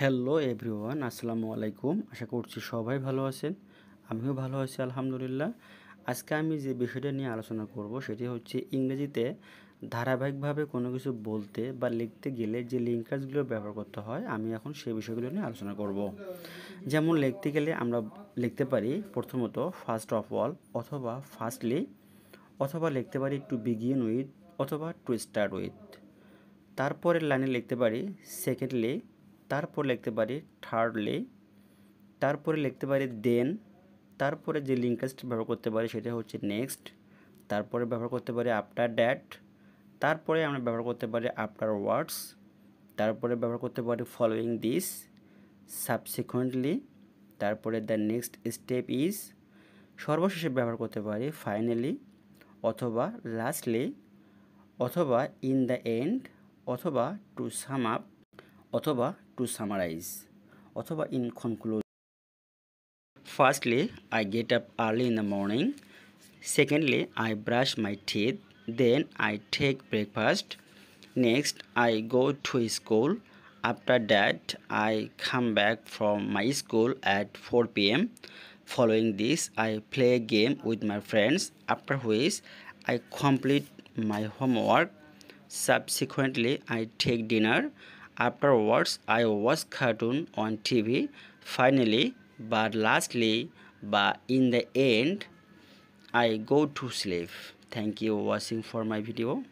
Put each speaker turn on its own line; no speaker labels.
Hello everyone, আসসালামু আলাইকুম। আশা করছি সবাই ভালো আছেন। আমিও ভালো আছি আলহামদুলিল্লাহ। আজকে আমি যে বিষয়টা নিয়ে আলোচনা করব সেটি হচ্ছে ইংরেজিতে ধারাবাহিকভাবে কোনো কিছু বলতে বা লিখতে গেলে যে লিঙ্কার্সগুলো ব্যবহার করতে হয়, আমি এখন সেই বিষয়গুলো নিয়ে আলোচনা করব। যেমন লিখতে গেলে আমরা লিখতে পারি প্রথমত ফার্স্ট অফ অল অথবা ফার্স্টলি, অথবা লিখতে পারি টু বিগিন উইথ অথবা টু স্টার্ট উইথ। তারপরের লাইনে লিখতে পারি সেকেন্ডলি, তারপর লিখতে পারি থার্ডলি, তারপরে লিখতে পারি দেন, তারপরে যে লিঙ্কার্সটি ব্যবহার করতে পারি সেটা হচ্ছে নেক্সট, তারপরে ব্যবহার করতে পারি আফটার দ্যাট, তারপরে আমরা ব্যবহার করতে পারি আফটার ওয়ার্ডস, তারপরে ব্যবহার করতে পারি ফলোয়িং দিস, সাবসিকুয়েন্টলি, তারপরে দ্য নেক্সট স্টেপ ইজ, সর্বশেষে ব্যবহার করতে পারি ফাইনালি, অথবা লাস্টলি, অথবা ইন দ্য এন্ড, অথবা টু সাম আপ, অথবা টু সামারাইজ, অথবা in conclusion. Firstly, I get up early in the morning. Secondly, I brush my teeth. Then I take breakfast. Next, I go to school. After that, I come back from my school at 4 p.m. Following this, I play a game with my friends, after which I complete my homework. Subsequently, I take dinner. Afterwards, I watch cartoon on TV. Finally, but lastly, but in the end, I go to sleep. Thank you for watching for my video.